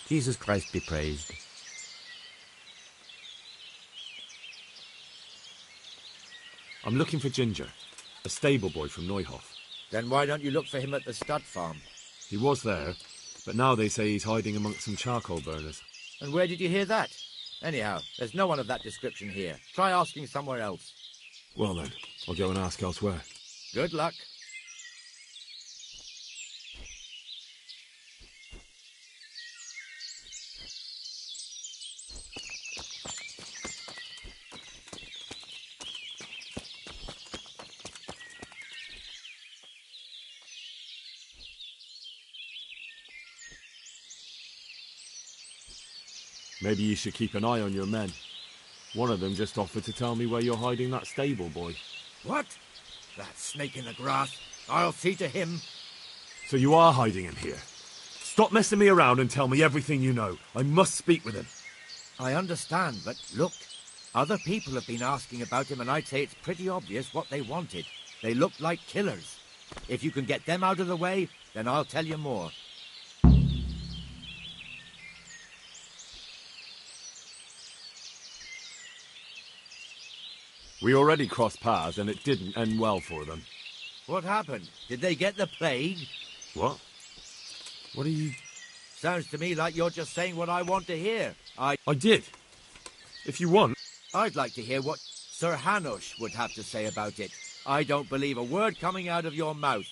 Jesus Christ be praised. I'm looking for Ginger, a stable boy from Neuhof. Then why don't you look for him at the stud farm? He was there, but now they say he's hiding amongst some charcoal burners. And where did you hear that? Anyhow, there's no one of that description here. Try asking somewhere else. Well then, I'll go and ask elsewhere. Good luck. Maybe you should keep an eye on your men. One of them just offered to tell me where you're hiding that stable boy. What? That snake in the grass? I'll see to him. So you are hiding him here? Stop messing me around and tell me everything you know. I must speak with him. I understand, but look. Other people have been asking about him, and I'd say it's pretty obvious what they wanted. They looked like killers. If you can get them out of the way, then I'll tell you more. We already crossed paths and it didn't end well for them. What happened? Did they get the plague? What? What are you... Sounds to me like you're just saying what I want to hear. I did. If you want. I'd like to hear what Sir Hanush would have to say about it. I don't believe a word coming out of your mouth.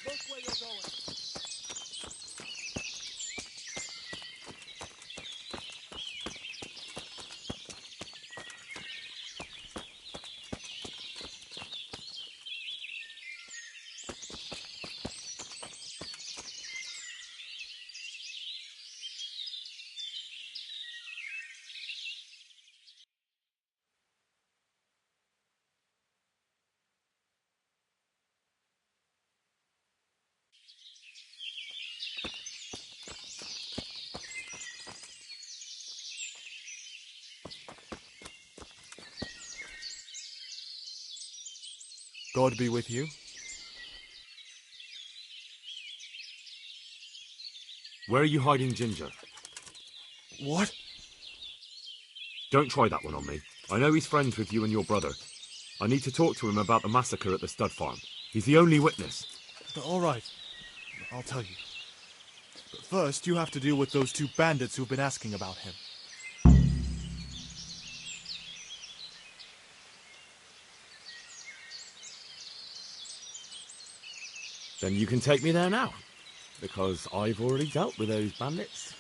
Look where you're going. God be with you. Where are you hiding Ginger? What? Don't try that one on me. I know he's friends with you and your brother. I need to talk to him about the massacre at the stud farm. He's the only witness. All right. I'll tell you. But first, you have to deal with those two bandits who've been asking about him. Then you can take me there now, because I've already dealt with those bandits.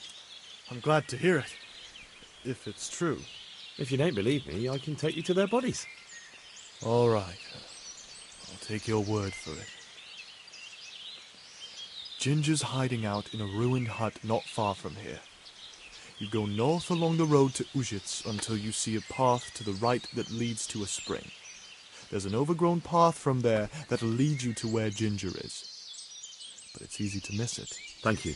I'm glad to hear it, if it's true. If you don't believe me, I can take you to their bodies. All right. I'll take your word for it. Ginger's hiding out in a ruined hut not far from here. You go north along the road to Ujits until you see a path to the right that leads to a spring. There's an overgrown path from there that'll lead you to where Ginger is. But it's easy to miss it. Thank you.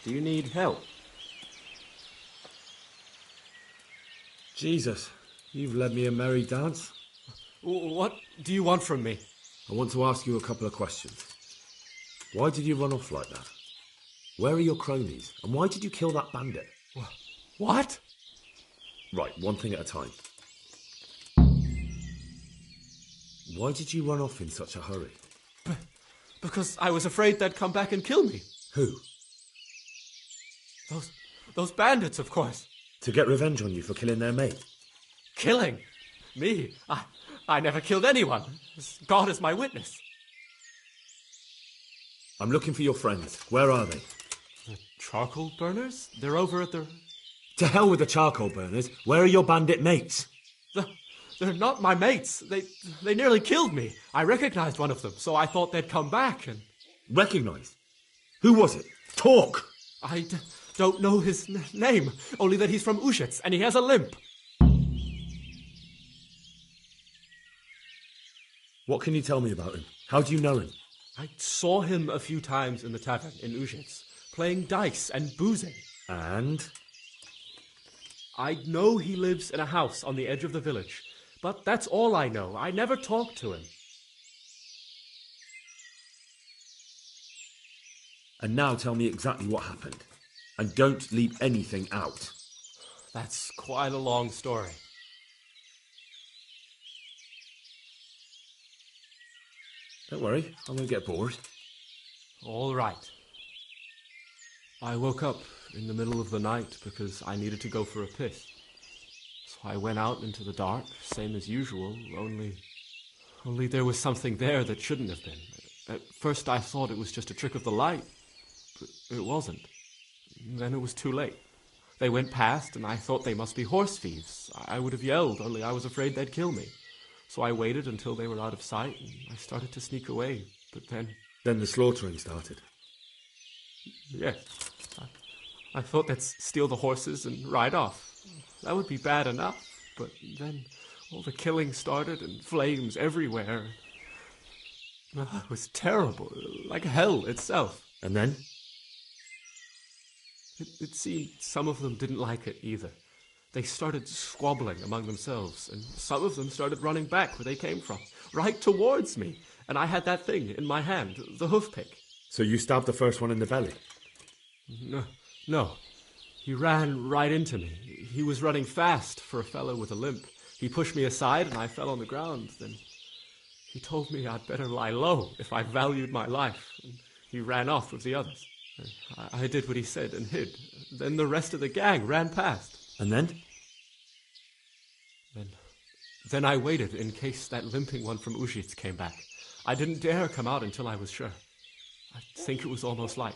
Do you need help? Jesus, you've led me a merry dance. What do you want from me? I want to ask you a couple of questions. Why did you run off like that? Where are your cronies? And why did you kill that bandit? What? Right, one thing at a time. Why did you run off in such a hurry? Because I was afraid they'd come back and kill me. Who? Those bandits, of course. To get revenge on you for killing their mate? Killing? Me? I never killed anyone. God is my witness. I'm looking for your friends. Where are they? The charcoal burners? They're over at the... To hell with the charcoal burners. Where are your bandit mates? They're not my mates. They nearly killed me. I recognized one of them, so I thought they'd come back and... Recognized? Who was it? Talk! I don't know his name, only that he's from Ushitz, and he has a limp. What can you tell me about him? How do you know him? I saw him a few times in the tavern in Ushitz, playing dice and boozing. And? I know he lives in a house on the edge of the village, but that's all I know. I never talked to him. And now tell me exactly what happened. And don't leave anything out. That's quite a long story. Don't worry, I won't get bored. All right. I woke up in the middle of the night because I needed to go for a piss. So I went out into the dark, same as usual, only there was something there that shouldn't have been. At first I thought it was just a trick of the light, but it wasn't. Then it was too late. They went past, and I thought they must be horse thieves. I would have yelled, only I was afraid they'd kill me. So I waited until they were out of sight, and I started to sneak away, but then... Then the slaughtering started. Yes. I thought they'd steal the horses and ride off. That would be bad enough, but then all the killing started and flames everywhere. It was terrible, like hell itself. And then? It seemed some of them didn't like it either. They started squabbling among themselves, and some of them started running back where they came from, right towards me. And I had that thing in my hand, the hoof pick. So you stabbed the first one in the belly? No. He ran right into me. He was running fast for a fellow with a limp. He pushed me aside and I fell on the ground. Then he told me I'd better lie low if I valued my life. And he ran off with the others. I did what he said and hid. Then the rest of the gang ran past. And then? Then I waited in case that limping one from Ushitz came back. I didn't dare come out until I was sure. I think it was almost light.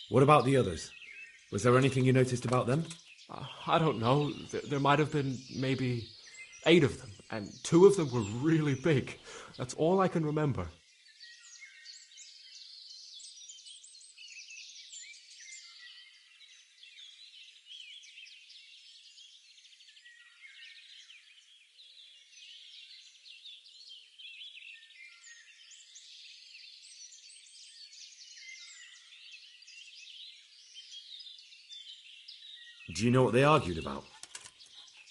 What about the others? Was there anything you noticed about them? I don't know. There might have been maybe 8 of them, and 2 of them were really big. That's all I can remember. Do you know what they argued about?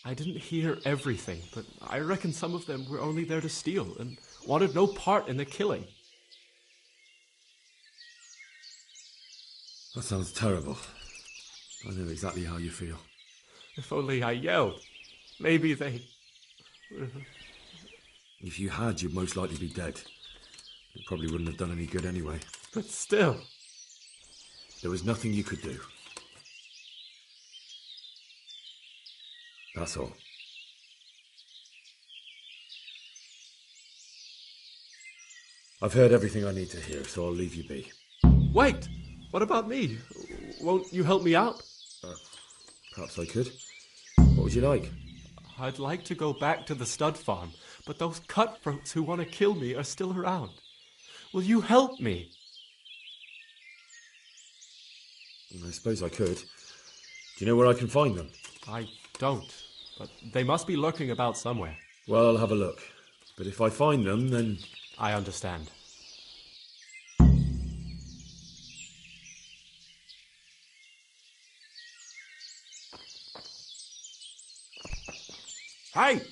I didn't hear everything, but I reckon some of them were only there to steal and wanted no part in the killing. That sounds terrible. I know exactly how you feel. If only I yelled. Maybe they... If you had, you'd most likely be dead. It probably wouldn't have done any good anyway. But still... There was nothing you could do. That's all. I've heard everything I need to hear, so I'll leave you be. Wait! What about me? Won't you help me out? Perhaps I could. What would you like? I'd like to go back to the stud farm, but those cutthroats who want to kill me are still around. Will you help me? I suppose I could. Do you know where I can find them? I don't, but they must be lurking about somewhere. Well, I'll have a look. But if I find them, then... I understand. Hey!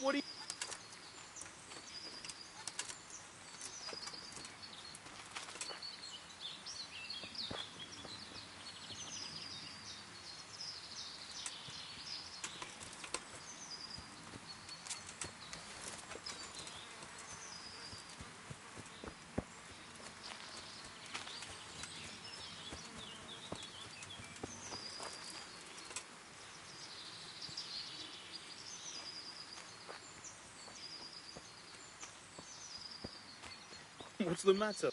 What do you... What's the matter?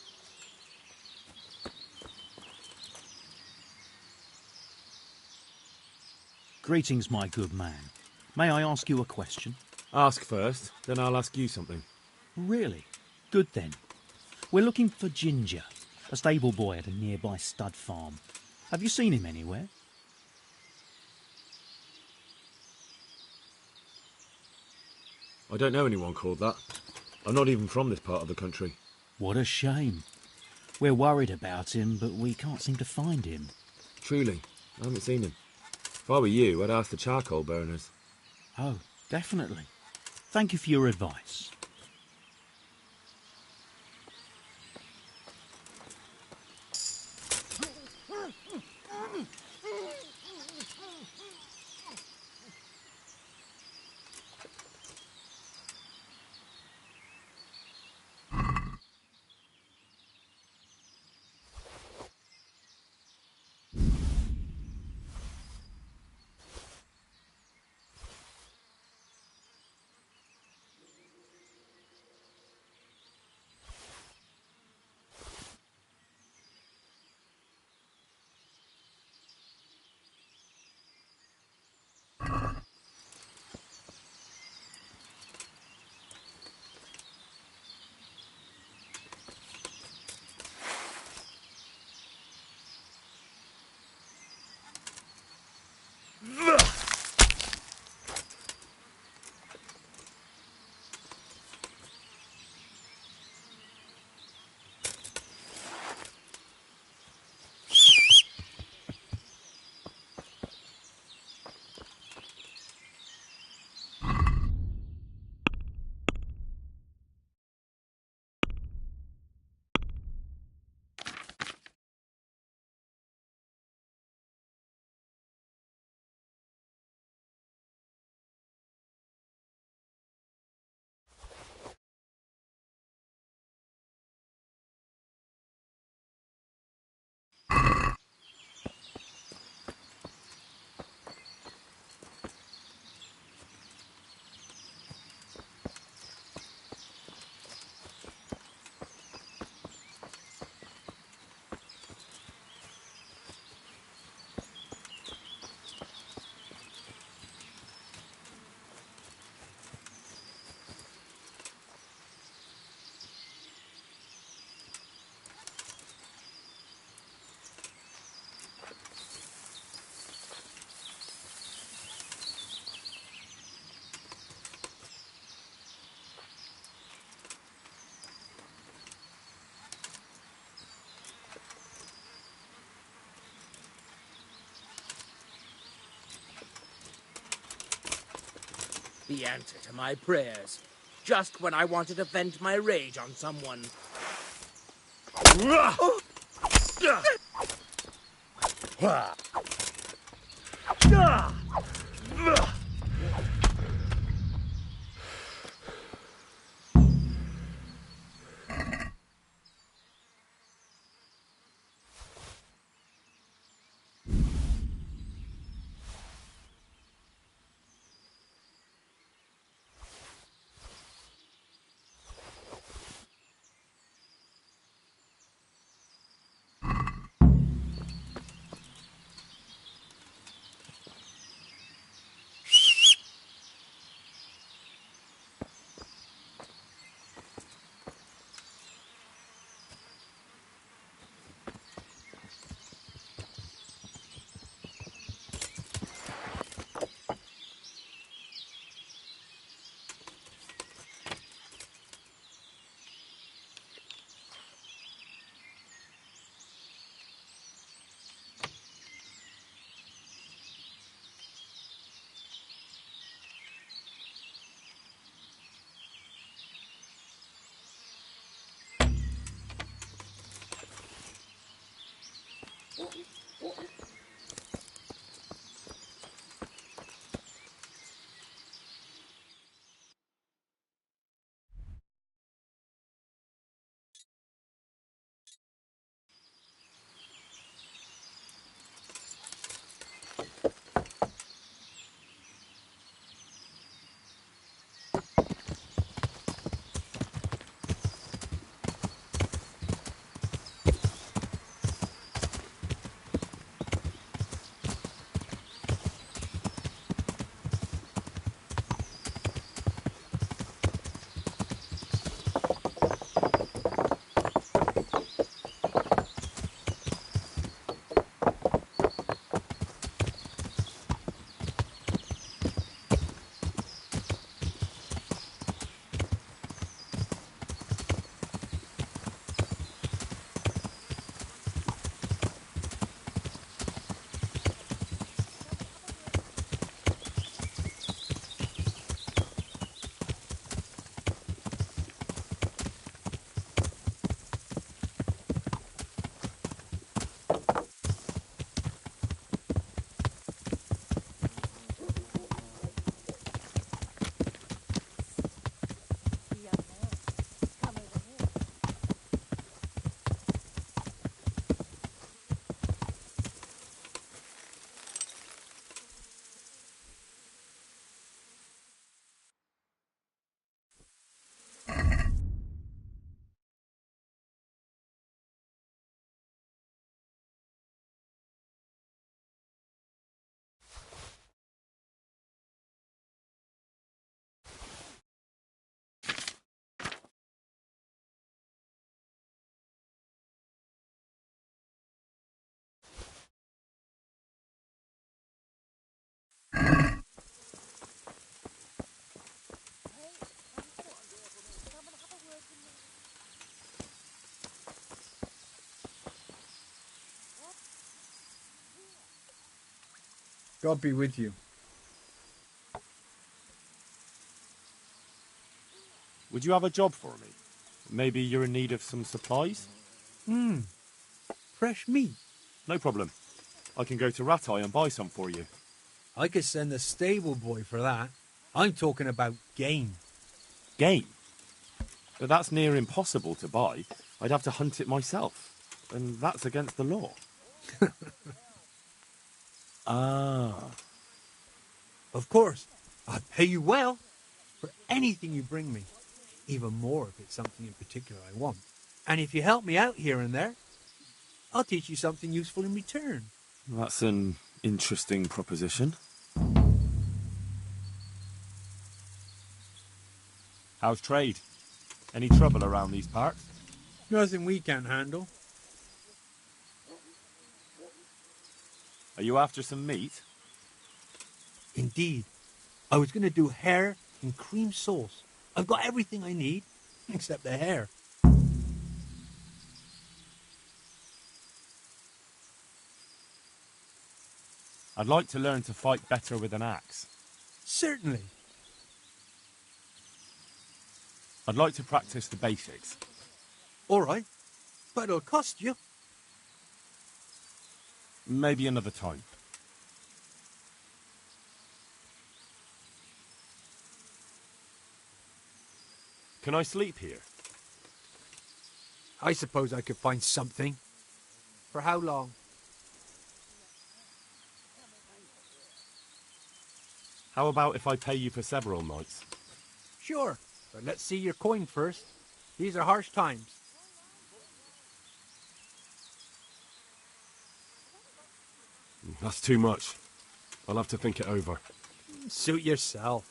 Greetings, my good man. May I ask you a question? Ask first, then I'll ask you something. Really? Good then. We're looking for Ginger, a stable boy at a nearby stud farm. Have you seen him anywhere? I don't know anyone called that. I'm not even from this part of the country. What a shame. We're worried about him, but we can't seem to find him. Truly, I haven't seen him. If I were you, I'd ask the charcoal burners. Oh, definitely. Thank you for your advice. The answer to my prayers. Just when I wanted to vent my rage on someone. God be with you. Would you have a job for me? Maybe you're in need of some supplies? Fresh meat. No problem. I can go to Ratai and buy some for you. I could send a stable boy for that. I'm talking about game. Game? But that's near impossible to buy. I'd have to hunt it myself. And that's against the law. Ah. Of course, I'd pay you well for anything you bring me. Even more if it's something in particular I want. And if you help me out here and there, I'll teach you something useful in return. That's an interesting proposition. How's trade? Any trouble around these parts? Nothing we can't handle. Are you after some meat? Indeed. I was going to do hare and cream sauce. I've got everything I need, except the hare. I'd like to learn to fight better with an axe. Certainly. I'd like to practice the basics. All right, but it'll cost you. Maybe another time. Can I sleep here? I suppose I could find something. For how long? How about if I pay you for several nights? Sure, but let's see your coin first. These are harsh times. That's too much. I'll have to think it over. Suit yourself.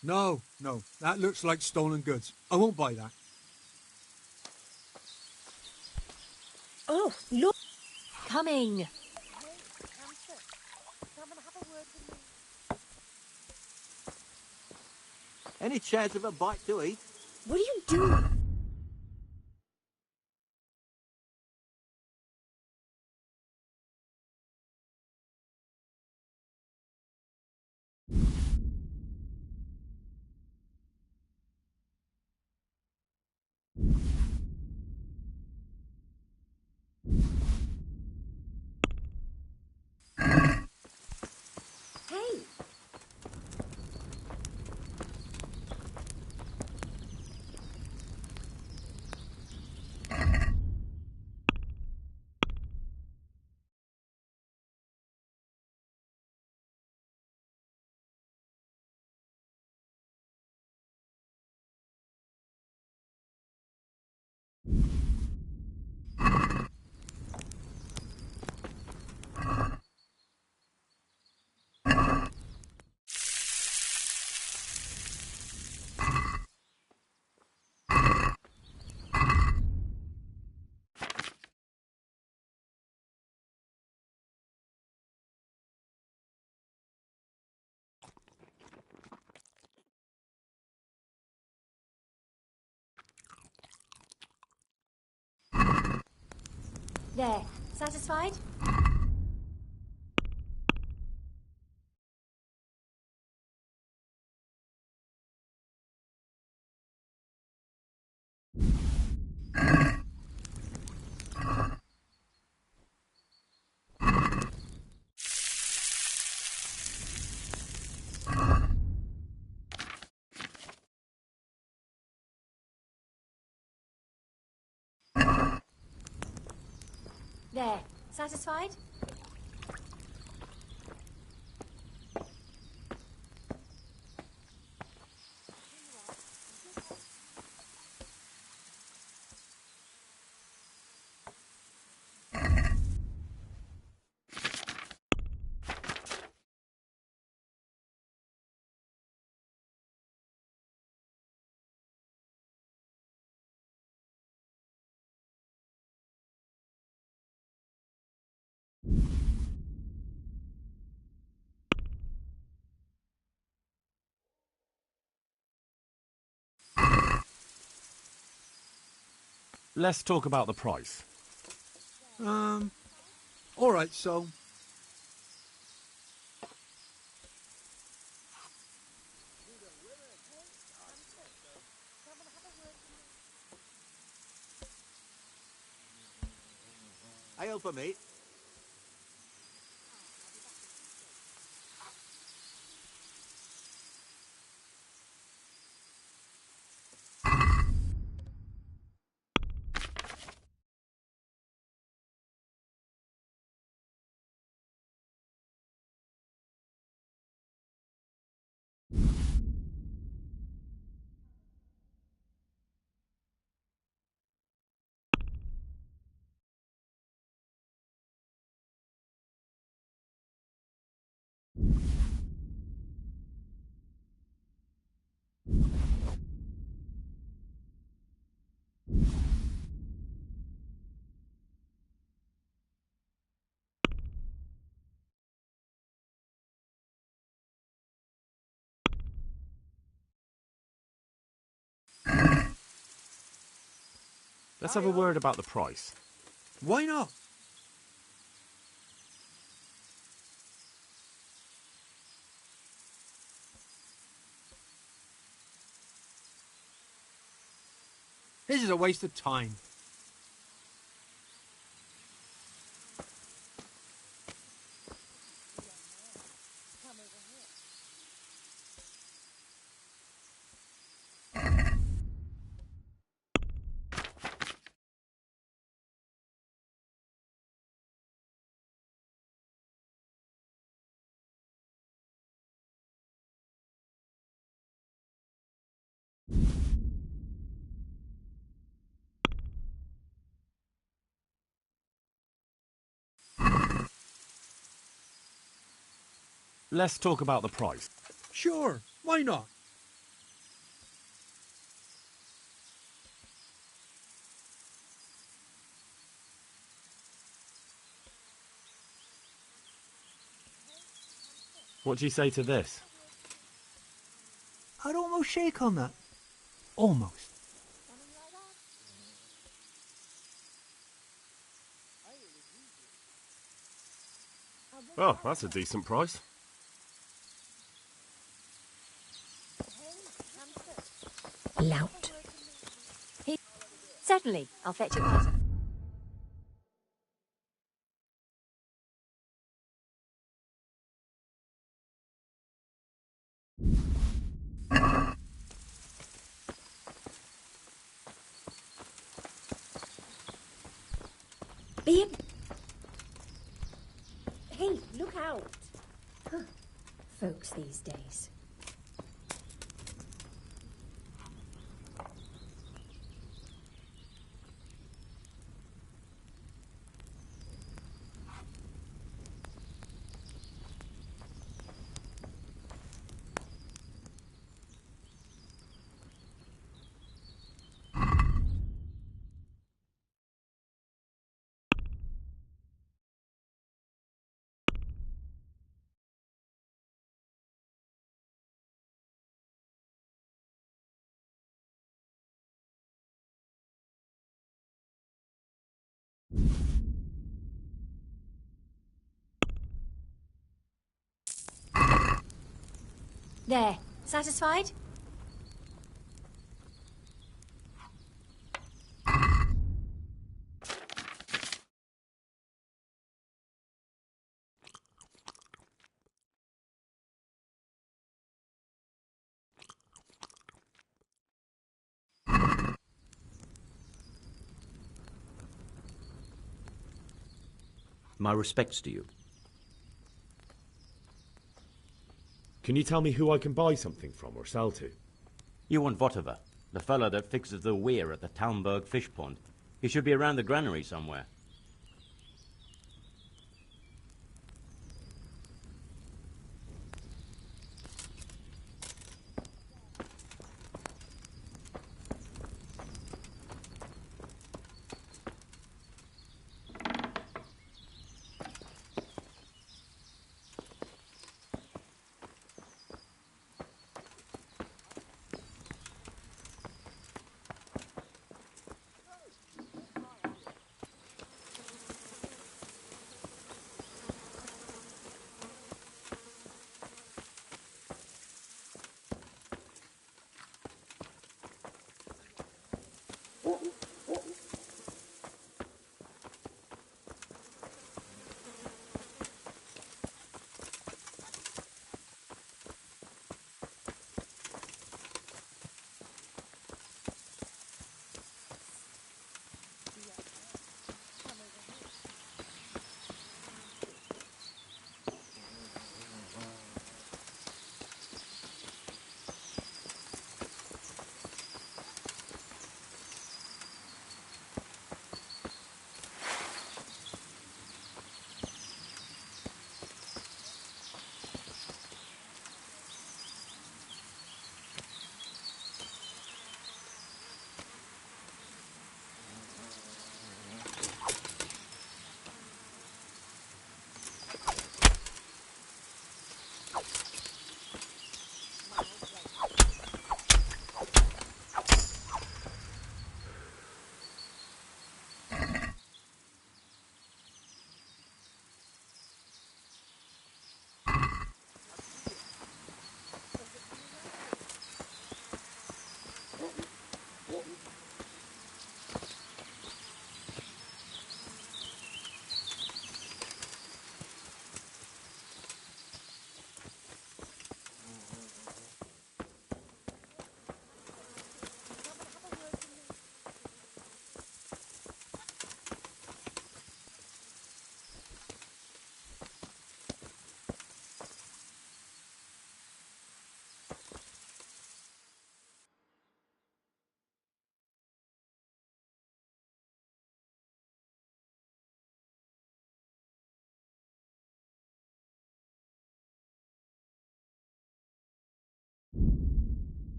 No, that looks like stolen goods. I won't buy that. Oh, look! Coming! Any chance of a bite to eat? What are you doing? Hey! There. Satisfied? There. Satisfied? Let's talk about the price. All right, so I help her, mate. Let's have a word about the price. why not? This is a waste of time. Let's talk about the price. Sure, why not? What do you say to this? I'd almost shake on that. Almost. Oh, that's a decent price. Lout. Certainly. I'll fetch it later. Bib! Hey, look out! Huh. Folks these days. There. Satisfied? My respects to you. Can you tell me who I can buy something from or sell to? You want Votover, the fellow that fixes the weir at the Townburg fish pond. He should be around the granary somewhere.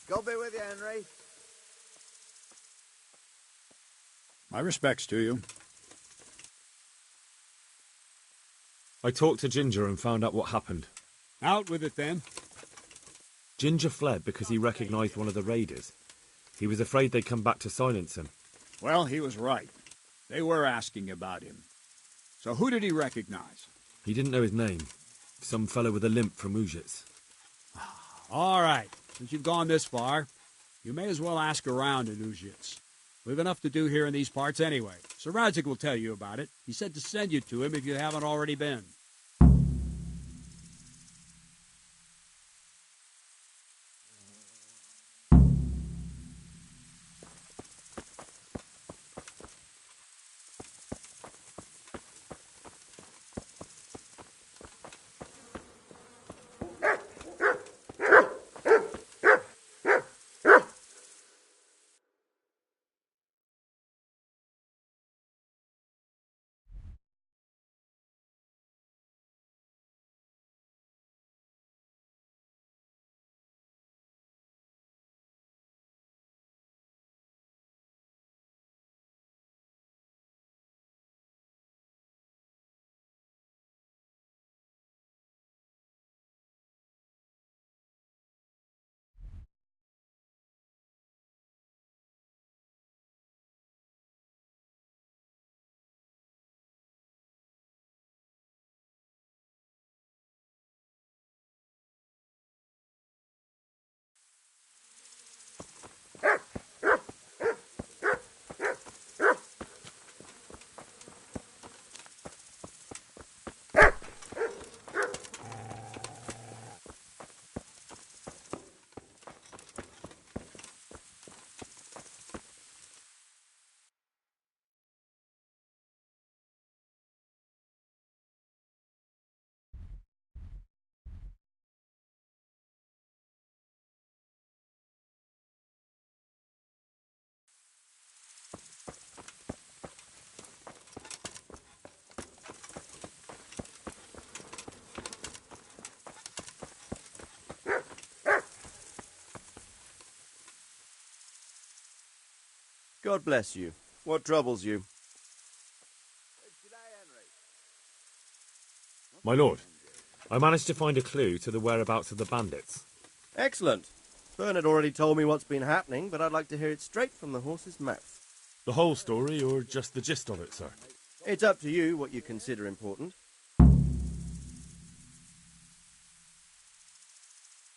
God be with you, Henry. My respects to you. I talked to Ginger and found out what happened. Out with it, then. Ginger fled because he recognized one of the raiders. He was afraid they'd come back to silence him. Well, he was right. They were asking about him. So who did he recognize? He didn't know his name. Some fellow with a limp from Ujits. All right. Since you've gone this far, you may as well ask around in Ujits. We've enough to do here in these parts anyway. Sir Radzik will tell you about it. He said to send you to him if you haven't already been. God bless you. What troubles you? My lord, I managed to find a clue to the whereabouts of the bandits. Excellent. Bernard already told me what's been happening, but I'd like to hear it straight from the horse's mouth. The whole story, or just the gist of it, sir? It's up to you what you consider important.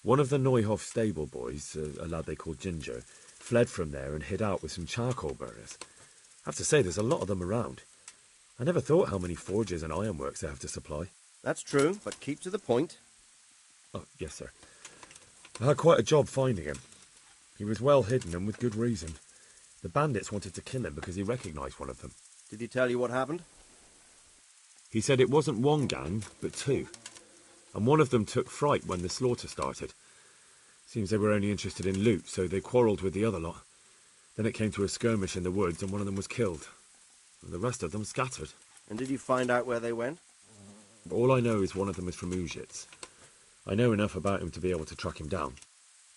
One of the Neuhoff stable boys, a lad they called Ginger, fled from there and hid out with some charcoal burners. I have to say, there's a lot of them around. I never thought how many forges and ironworks they have to supply. That's true, but keep to the point. Oh, yes, sir. I had quite a job finding him. He was well hidden and with good reason. The bandits wanted to kill him because he recognised one of them. Did he tell you what happened? He said it wasn't one gang, but two. And one of them took fright when the slaughter started. Seems they were only interested in loot, so they quarrelled with the other lot. Then it came to a skirmish in the woods and one of them was killed. And the rest of them scattered. And did you find out where they went? All I know is one of them is from Ujits. I know enough about him to be able to track him down.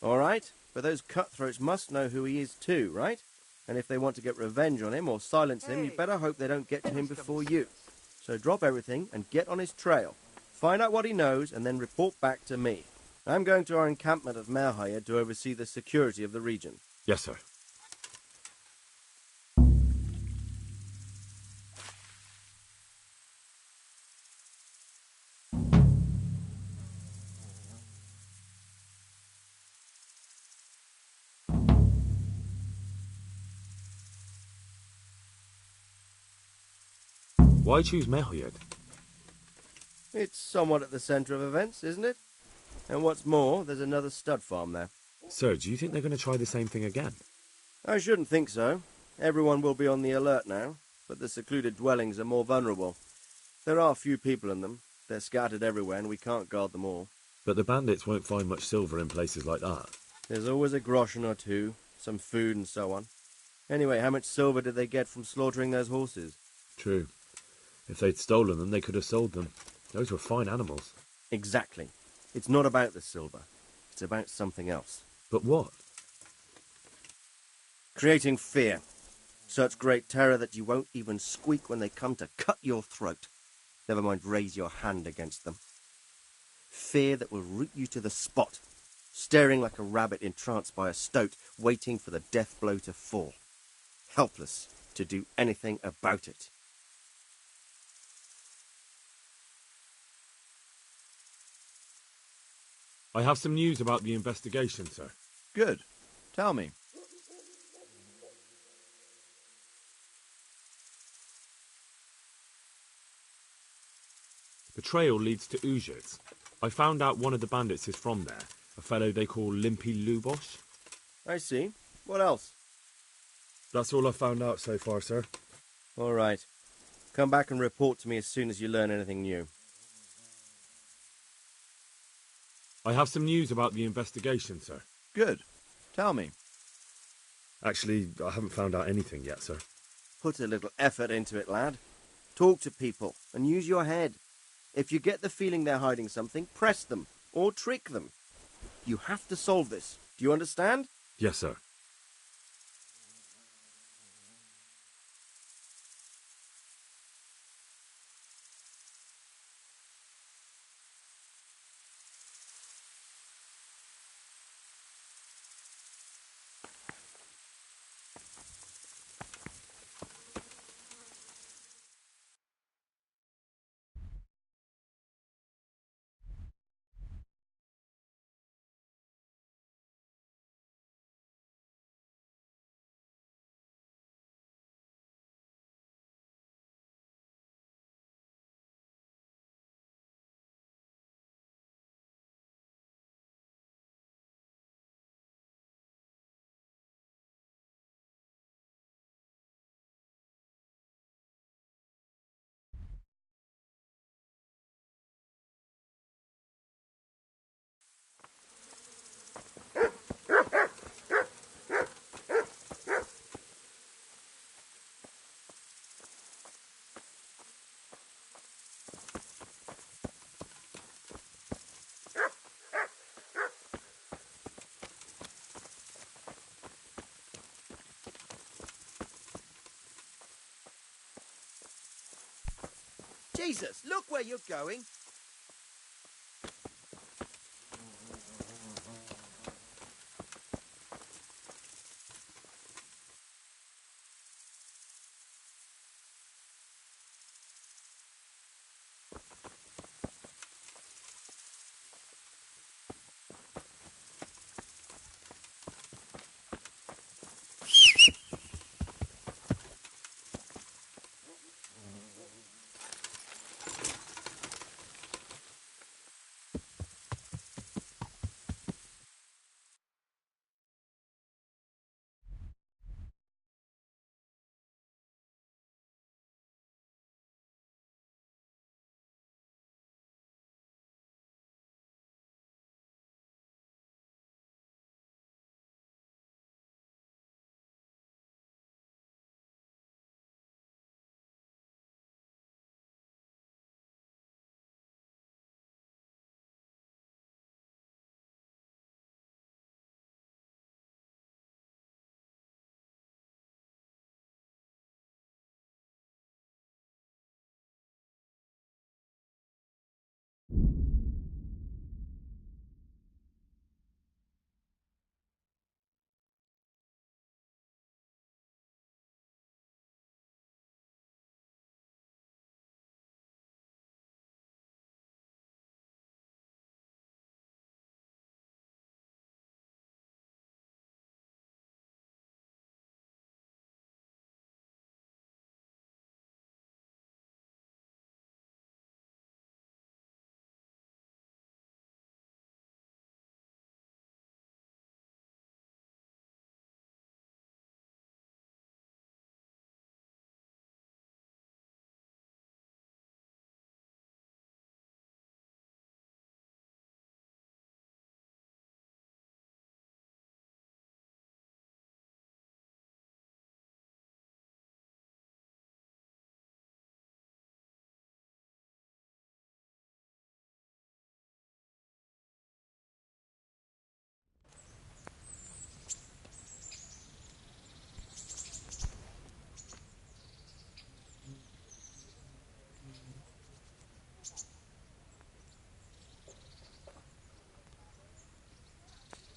All right, but those cutthroats must know who he is too, right? And if they want to get revenge on him or silence him, you better hope they don't get to him before you. So drop everything and get on his trail. Find out what he knows and then report back to me. I'm going to our encampment at Merhayed to oversee the security of the region. Yes, sir. Why choose Merhayed? It's somewhat at the centre of events, isn't it? And what's more, there's another stud farm there. Sir, do you think they're going to try the same thing again? I shouldn't think so. Everyone will be on the alert now, but the secluded dwellings are more vulnerable. There are few people in them. They're scattered everywhere and we can't guard them all. But the bandits won't find much silver in places like that. There's always a groschen or two, some food and so on. Anyway, how much silver did they get from slaughtering those horses? True. If they'd stolen them, they could have sold them. Those were fine animals. Exactly. It's not about the silver. It's about something else. But what? Creating fear. Such great terror that you won't even squeak when they come to cut your throat. Never mind raise your hand against them. Fear that will root you to the spot, staring like a rabbit entranced by a stoat, waiting for the death blow to fall, helpless to do anything about it. I have some news about the investigation, sir. Good. Tell me. The trail leads to Uzhitz. I found out one of the bandits is from there, a fellow they call Limpy Lubosh. I see. What else? That's all I've found out so far, sir. All right. Come back and report to me as soon as you learn anything new. I have some news about the investigation, sir. Good. Tell me. Actually, I haven't found out anything yet, sir. Put a little effort into it, lad. Talk to people and use your head. If you get the feeling they're hiding something, press them or trick them. You have to solve this. Do you understand? Yes, sir. Jesus, look where you're going.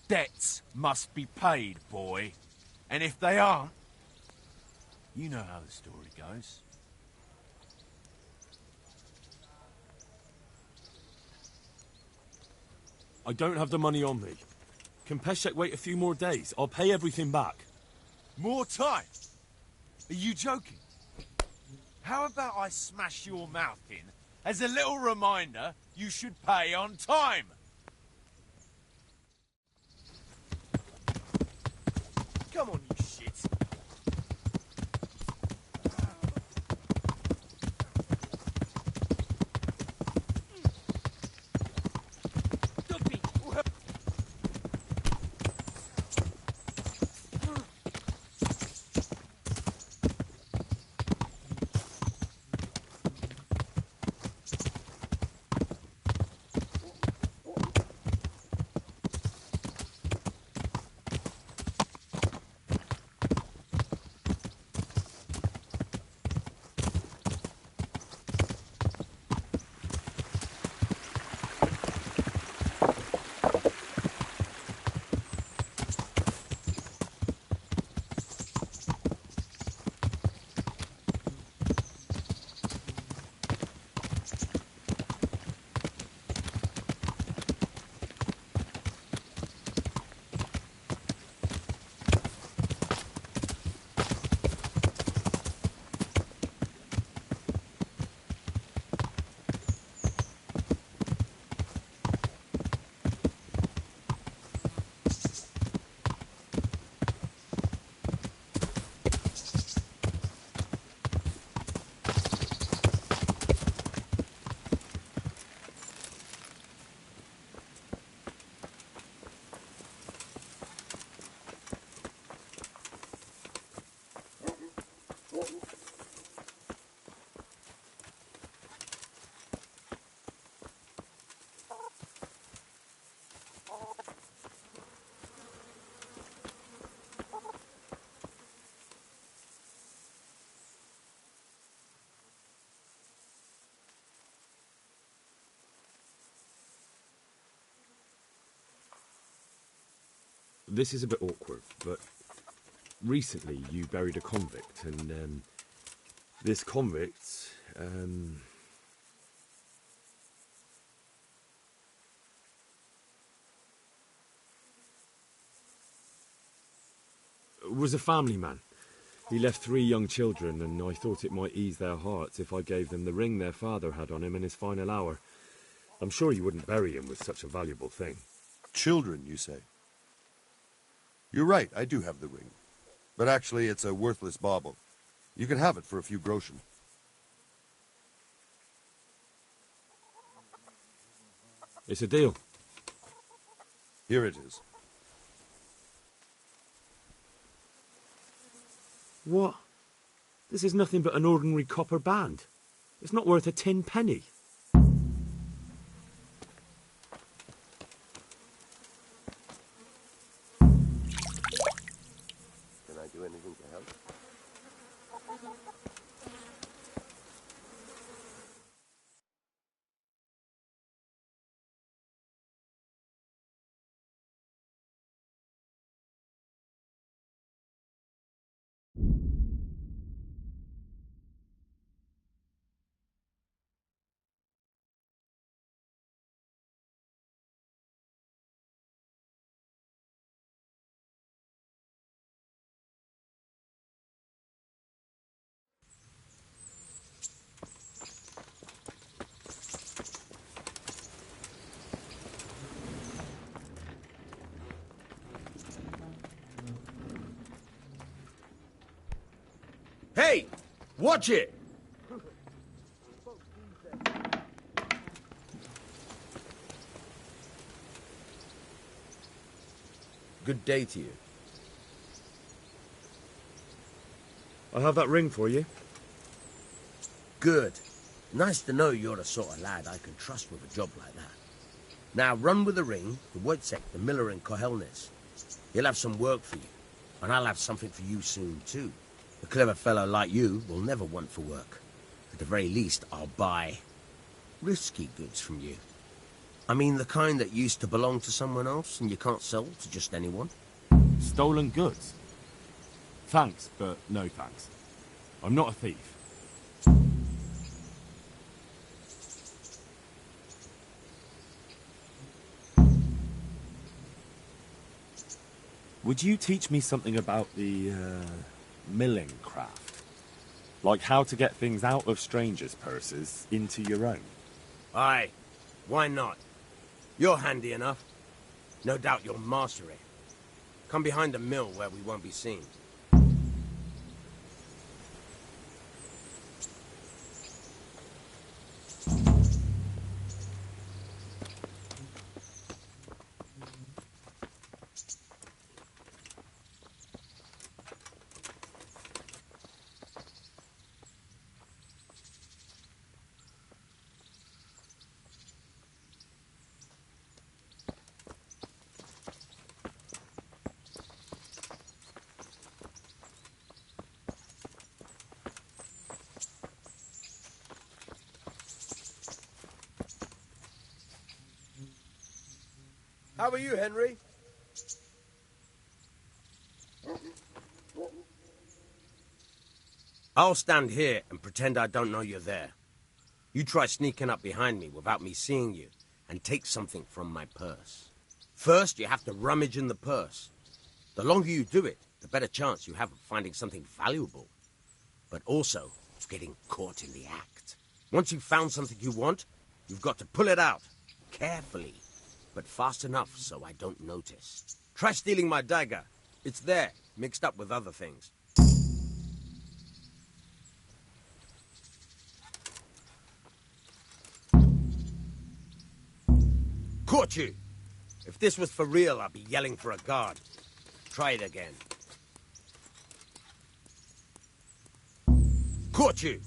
Debts must be paid, boy. And if they aren't, you know how the story goes. I don't have the money on me. Can Peshek wait a few more days? I'll pay everything back. More time? Are you joking? How about I smash your mouth in as a little reminder you should pay on time? Come on, you shit. This is a bit awkward, but recently you buried a convict, and this convict, was a family man. He left 3 young children, and I thought it might ease their hearts if I gave them the ring their father had on him in his final hour. I'm sure you wouldn't bury him with such a valuable thing. Children, you say? You're right, I do have the ring. But actually, it's a worthless bauble. You can have it for a few groschen. It's a deal. Here it is. What? This is nothing but an ordinary copper band. It's not worth a 10 penny. Can I do anything to help? Hey! Watch it! Good day to you. I have that ring for you. Good. Nice to know you're the sort of lad I can trust with a job like that. Now run with the ring to Wojciech, the miller in Kohelnis. He'll have some work for you, and I'll have something for you soon too. A clever fellow like you will never want for work. At the very least, I'll buy risky goods from you. I mean the kind that used to belong to someone else and you can't sell to just anyone? Stolen goods? Thanks, but no thanks. I'm not a thief. Would you teach me something about the, milling craft? Like how to get things out of strangers' purses into your own? Aye, why not? You're handy enough. No doubt you'll master it. Come behind the mill where we won't be seen. How are you, Henry? I'll stand here and pretend I don't know you're there. You try sneaking up behind me without me seeing you and take something from my purse. First, you have to rummage in the purse. The longer you do it, the better chance you have of finding something valuable. But also, of getting caught in the act. Once you've found something you want, you've got to pull it out, carefully, but fast enough so I don't notice. Try stealing my dagger. It's there, mixed up with other things. Caught you! If this was for real, I'd be yelling for a guard. Try it again. Caught you!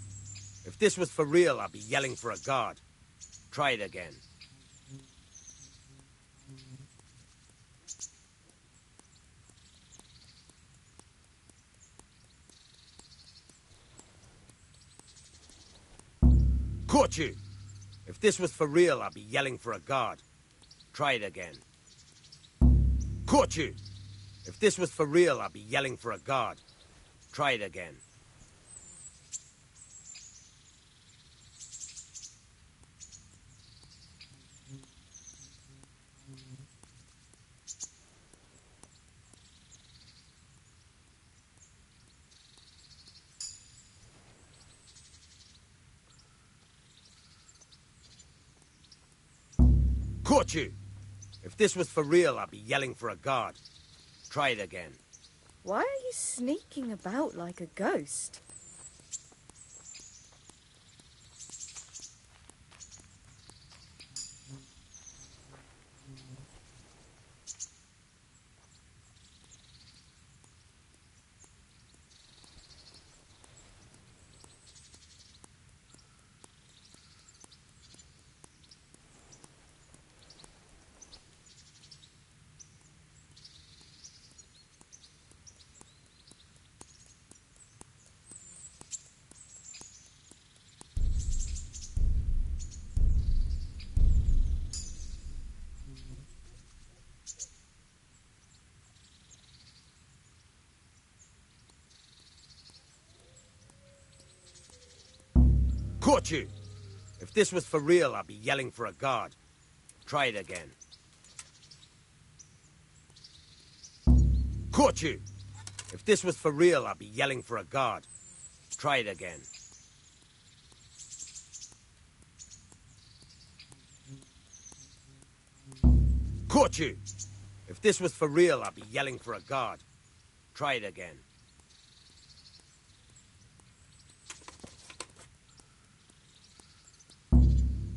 If this was for real, I'd be yelling for a guard. Try it again. Caught you! If this was for real, I'd be yelling for a guard. Try it again. Caught you! If this was for real, I'd be yelling for a guard. Try it again. Caught you! If this was for real, I'd be yelling for a guard. Try it again. Why are you sneaking about like a ghost? Caught you! If this was for real, I'd be yelling for a guard. Try it again. Caught you! If this was for real, I'd be yelling for a guard. Try it again. Caught you! If this was for real, I'd be yelling for a guard. Try it again.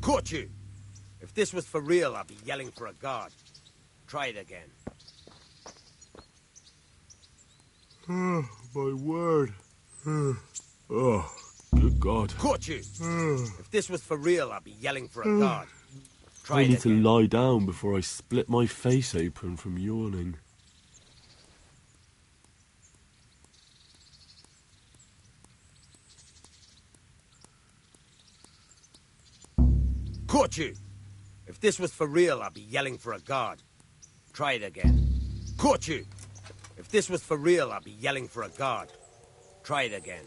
Caught you! If this was for real, I'd be yelling for a guard. Try it again. Oh, my word. Oh, good God. Caught you! If this was for real, I'd be yelling for a guard. Try I it need to again. lie down before I split my face open from yawning. Caught you! If this was for real, I'd be yelling for a guard. Try it again. Caught you! If this was for real, I'd be yelling for a guard. Try it again.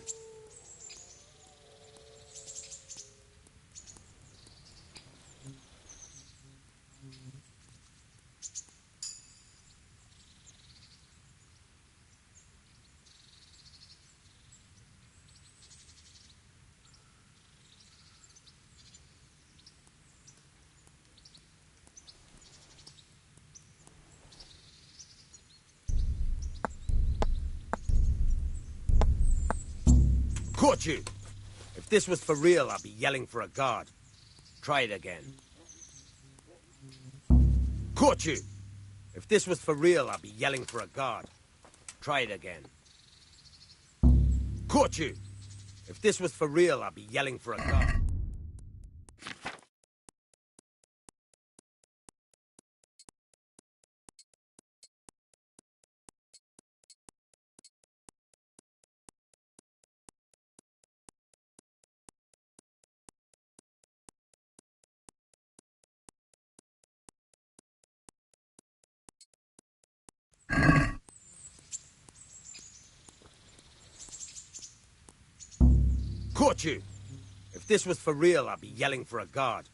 Caught you! If this was for real, I'd be yelling for a guard. Try it again. Caught you! If this was for real, I'd be yelling for a guard. Try it again. Caught you! If this was for real, I'd be yelling for a guard. Caught you! If this was for real, I'd be yelling for a guard.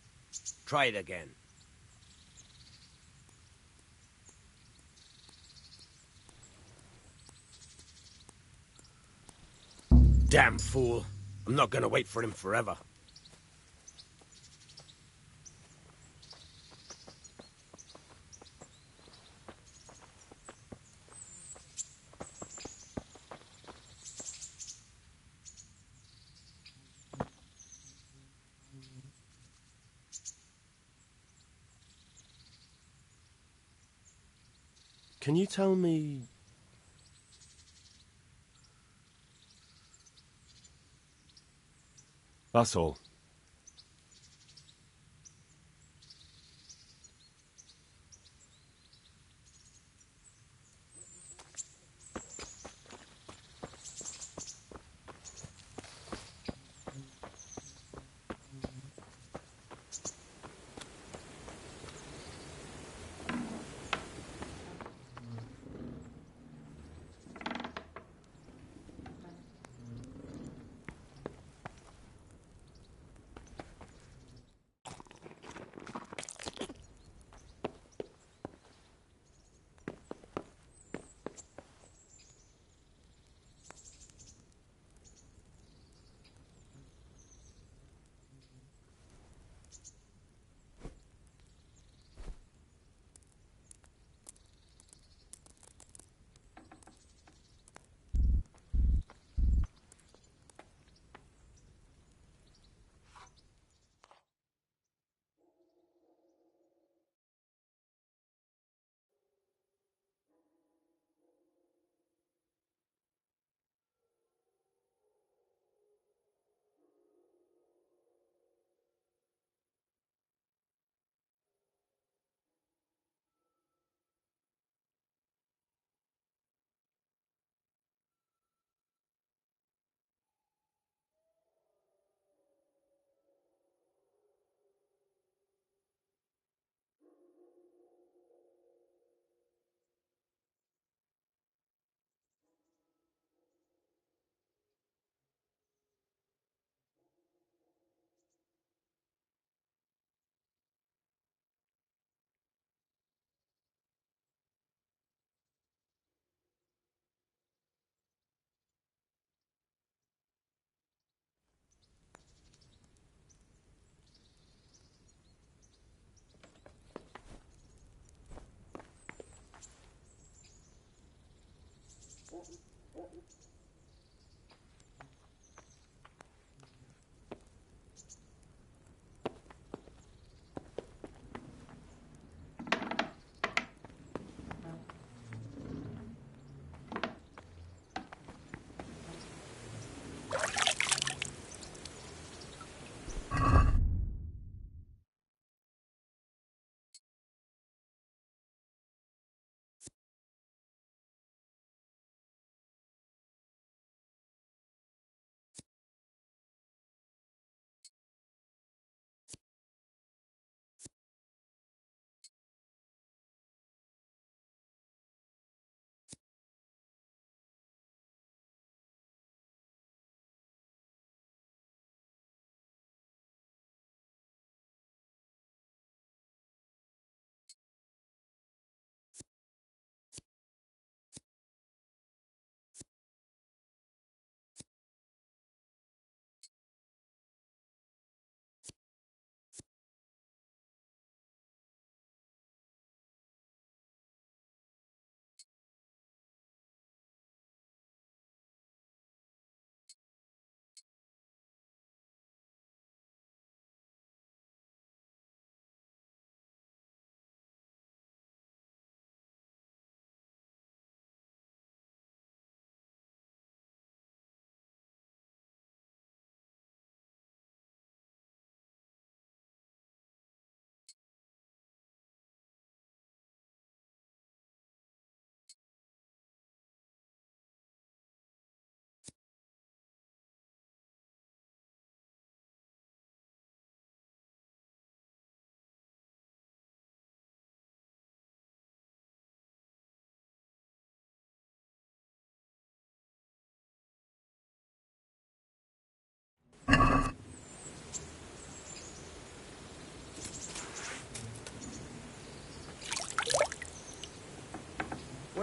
Try it again. Damn fool. I'm not gonna wait for him forever. Can you tell me... That's all.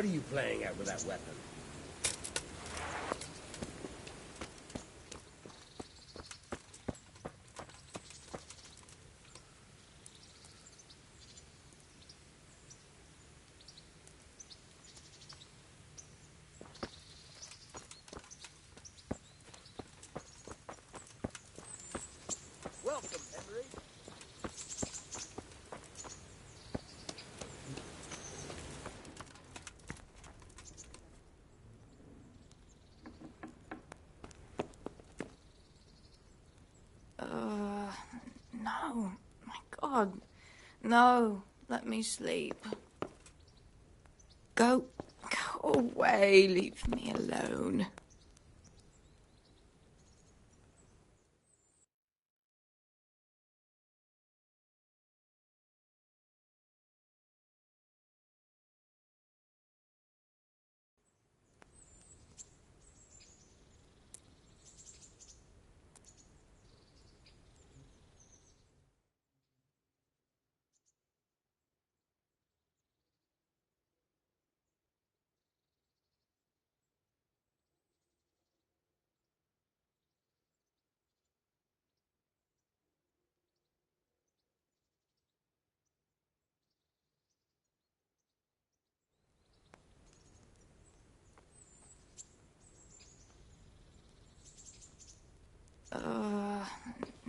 What are you playing at with that weapon? Welcome, Henry. No. My God. No. Let me sleep. Go away. Leave me alone.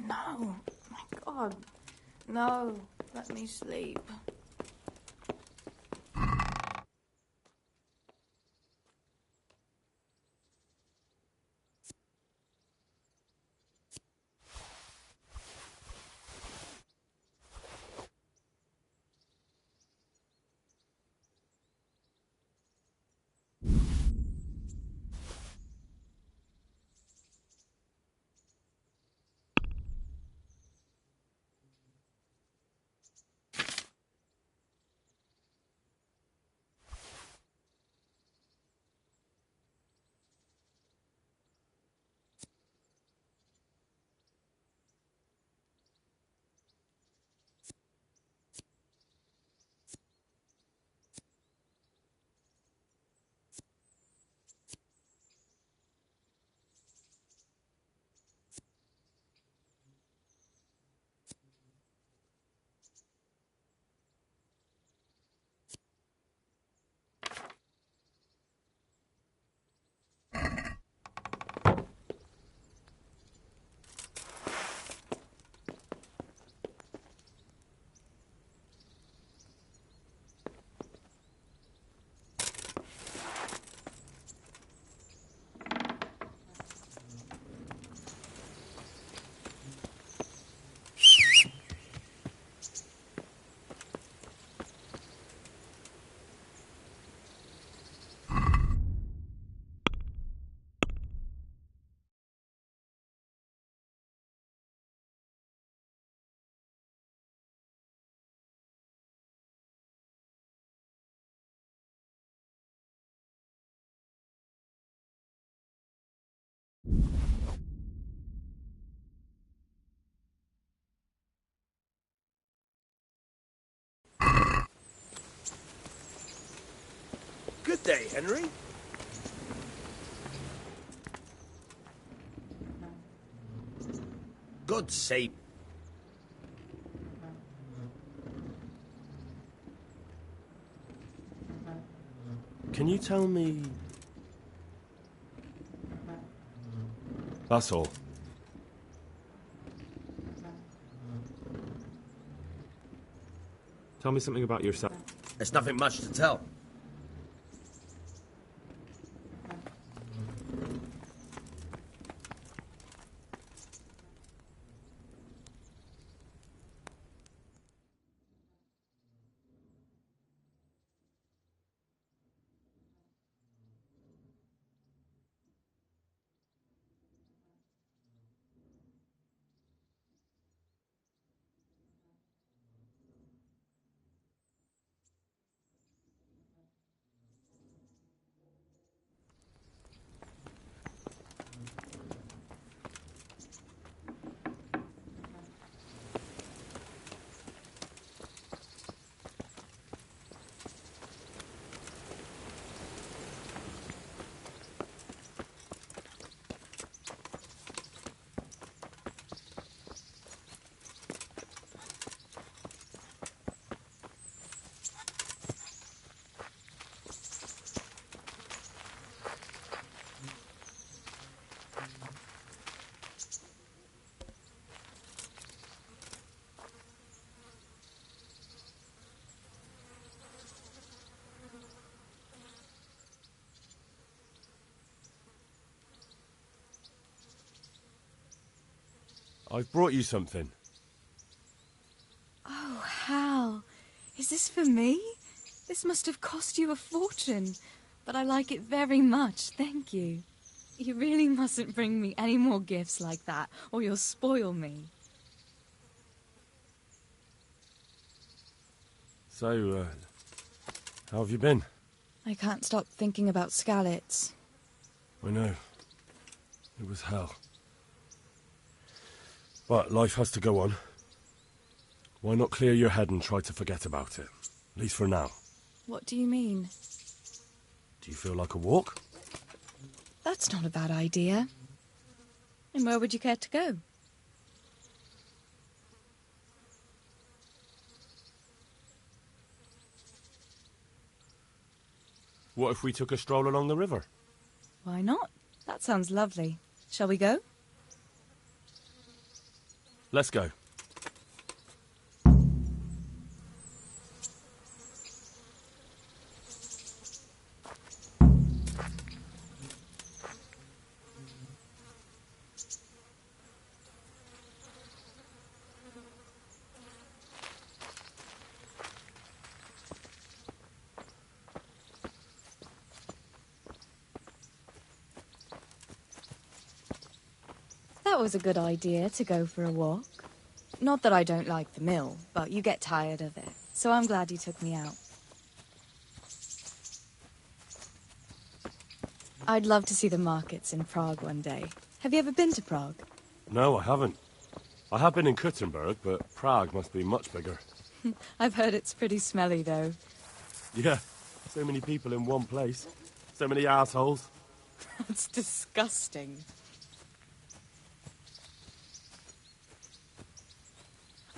No. My God. No. Let me sleep. Good day, Henry. God save. Can you tell me? That's all. Tell me something about yourself. There's nothing much to tell. I've brought you something. Oh, Hal. Is this for me? This must have cost you a fortune. But I like it very much, thank you. You really mustn't bring me any more gifts like that, or you'll spoil me. So, how have you been? I can't stop thinking about Skalitz. I know. It was hell. But life has to go on. Why not clear your head and try to forget about it? At least for now. What do you mean? Do you feel like a walk? That's not a bad idea. And where would you care to go? What if we took a stroll along the river? Why not? That sounds lovely. Shall we go? Let's go. That was a good idea, to go for a walk. Not that I don't like the mill, but you get tired of it, so I'm glad you took me out. I'd love to see the markets in Prague one day. Have you ever been to Prague? No, I haven't. I have been in Kuttenberg, but Prague must be much bigger. I've heard it's pretty smelly, though. Yeah, so many people in one place. So many assholes. That's disgusting.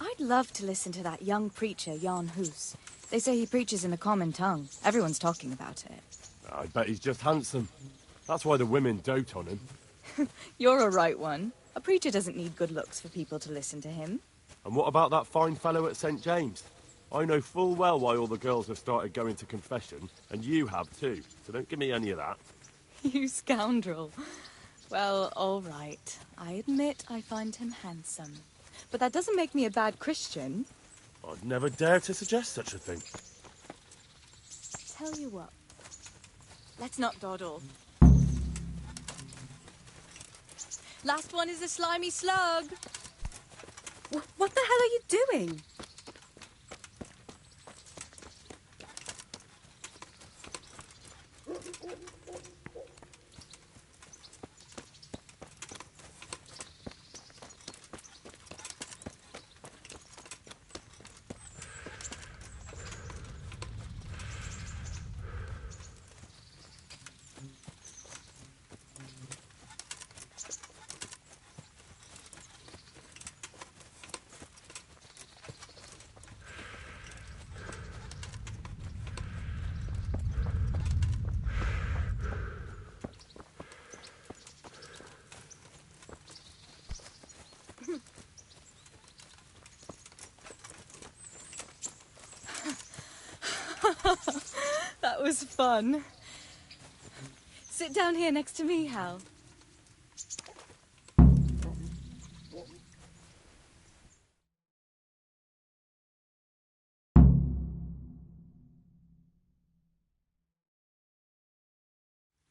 I'd love to listen to that young preacher, Jan Hus. They say he preaches in the common tongue. Everyone's talking about it. I bet he's just handsome. That's why the women dote on him. You're a right one. A preacher doesn't need good looks for people to listen to him. And what about that fine fellow at St. James? I know full well why all the girls have started going to confession, and you have too, so don't give me any of that. You scoundrel. Well, all right. I admit I find him handsome. But that doesn't make me a bad Christian. I'd never dare to suggest such a thing. Tell you what. Let's not dawdle. Last one is a slimy slug. What the hell are you doing? That was fun. Sit down here next to me, Hal.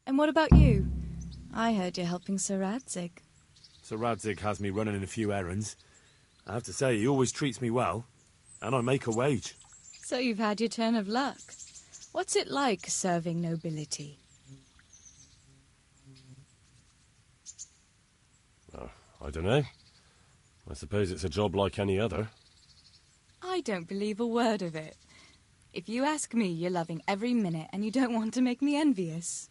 And what about you? I heard you're helping Sir Radzig. Sir Radzig has me running in a few errands. I have to say, he always treats me well, and I make a wage. So you've had your turn of luck. What's it like serving nobility? I don't know. I suppose it's a job like any other. I don't believe a word of it. If you ask me, you're loving every minute and you don't want to make me envious.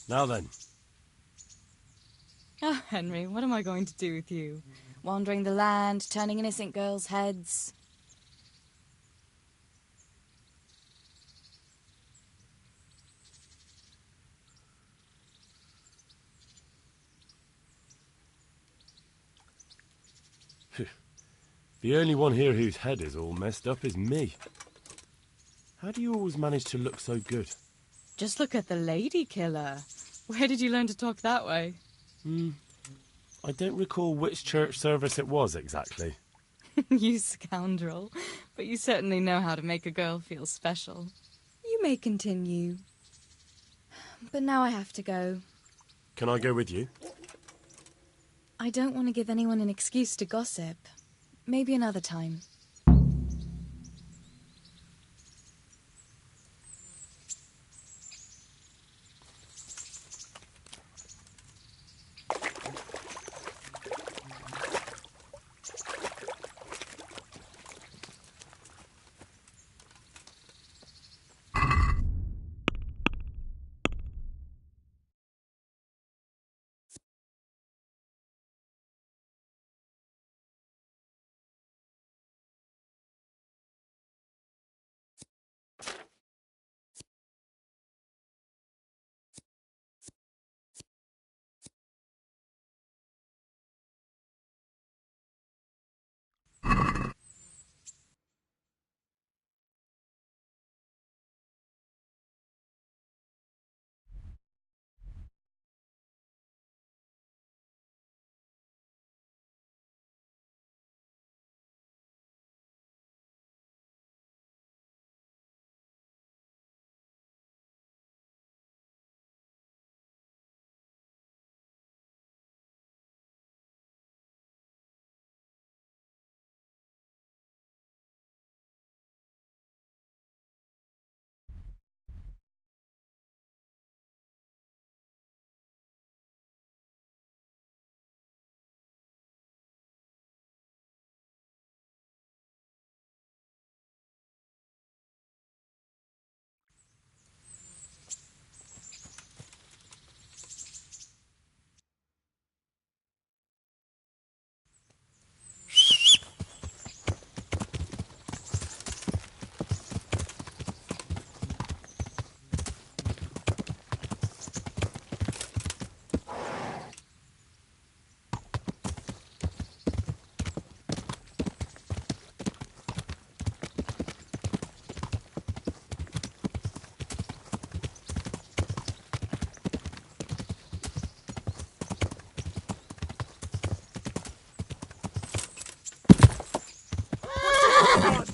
Now then. Oh, Henry, what am I going to do with you? Wandering the land, turning innocent girls' heads. The only one here whose head is all messed up is me. How do you always manage to look so good? Just look at the lady killer. Where did you learn to talk that way? I don't recall which church service it was exactly. You scoundrel. But you certainly know how to make a girl feel special. You may continue. But now I have to go. Can I go with you? I don't want to give anyone an excuse to gossip. Maybe another time.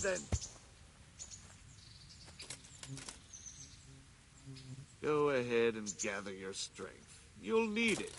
Then. Go ahead and gather your strength. You'll need it.